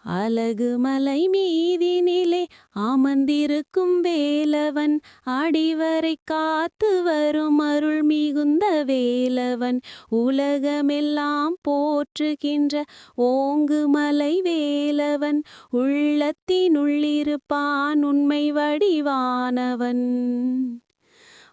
அலகு மலை மீதினிலே அமர்ந்திருக்கும் வேலவன், அடிவரை காத்து வரும் அருள் மிகுந்த வேலவன், உலகமெல்லாம் போற்றுகின்ற ஓங்கு மலை வேலவன், உள்ளத்தினுள்ளிருப்பான் உண்மை வடிவானவன்.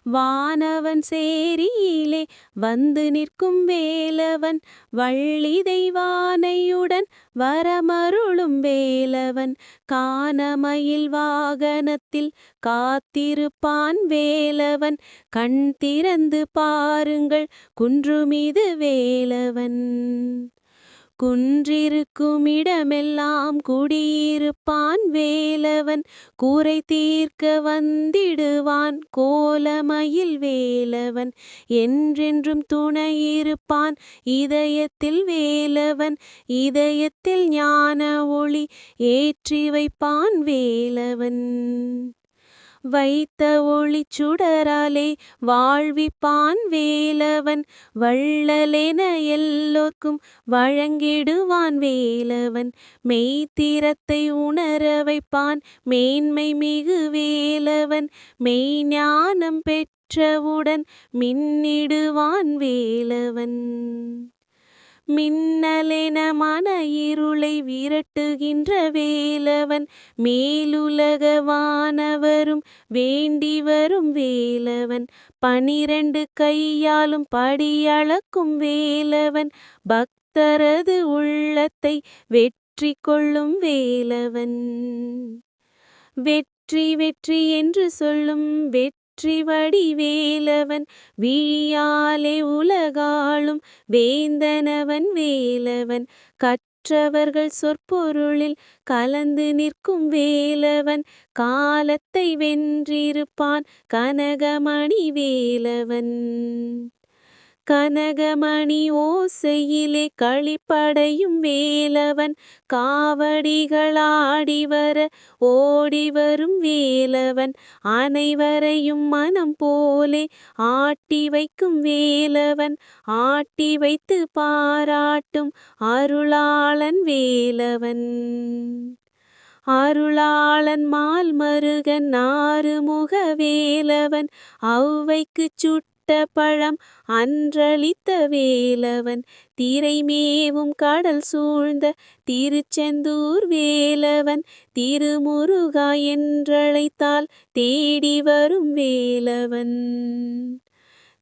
வானவன் சேரியிலே வந்து நிற்கும் வேலவன், வள்ளி தெய்வானையுடன் வரமருளும் வேலவன், கானமயில் வாகனத்தில் காத்திருப்பான் வேலவன், கண் திறந்து பாருங்கள் குன்றுமீது வேலவன். குன்றிருக்கும் இடமெல்லாம் குடியிருப்பான் வேலவன், குறை தீர்க்க வந்திடுவான் கோலமயில் வேலவன், என்றென்றும் துணையிருப்பான் இதயத்தில் வேலவன், இதயத்தில் ஞான ஒளி ஏற்றி வைப்பான் வேலவன். வைத்த ஒளிச் சுடராலே வாழ்விப்பான் வேலவன், வள்ளலென எல்லோர்க்கும் வழங்கிடுவான் வேலவன், மெய்த்திறத்தை உணர வைப்பான் மேன்மை மிகு வேலவன், மெய்ஞானம் பெற்றவுடன் மின்னிடுவான் வேலவன். மின்னலென மன இருளை விரட்டுகின்ற வேலவன், மேலுலக வானவரும் வேண்டி வரும் வேலவன், 12 கையாலும் படியளக்கும் வேலவன், பக்தரது உள்ளத்தை வெற்றி கொள்ளும் வேலவன். வெற்றி வெற்றி என்று சொல்லும் வெற்றி வடிவேலவன், விழியாலே உலகாளும் வேந்தனவன் வேலவன், கற்றவர்கள் சொற்பொருளில் கலந்து நிற்கும் வேலவன், காலத்தை வென்றிருப்பான் கனகமணி வேலவன். கனகமணி ஓசையிலே களிப்படையும் வேலவன், காவடிகளாடி வர ஓடி வரும் வேலவன், அனைவரையும் மனம் போலே ஆட்டி வைக்கும் வேலவன், ஆட்டி வைத்து பாராட்டும் அருளாளன் வேலவன். அருளாளன் மால்மருகன் ஆறுமுக வேலவன், ஔவைக்குச் சுட்ட பழம் அன்றளித்த வேலவன், திரைமேவும் கடல் சூழ்ந்த திருச்செந்தூர் வேலவன், திருமுருகா என்றழைத்தால் தேடி வரும் வேலவன்.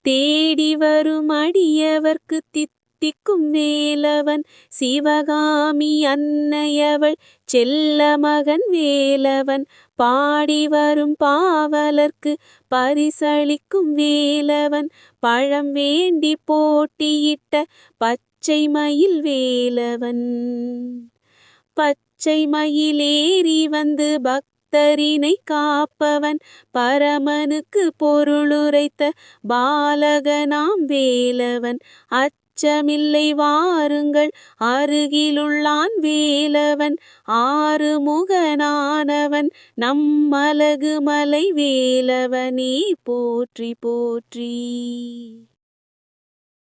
தேடி வரும் அடியவர்க்கு தித்திக்கும் வேலவன், சிவகாமி அன்னையவள் செல்ல மகன் வேலவன், பாடி வரும் பாவலர்க்கு பரிசளிக்கும் வேலவன், பழம் வேண்டி போட்டியிட்ட பச்சை மயில் வேலவன். பச்சை மயிலேறி வந்து பக்தரினை காப்பவன், பரமனுக்கு பொருளுரைத்த பாலகனாம் வேலவன், அச்சமில்லை வாருங்கள் அருகிலுள்ளான் வேலவன், ஆறுமுகனானவன் நம் அலகு மலை வேலவனே போற்றி போற்றி.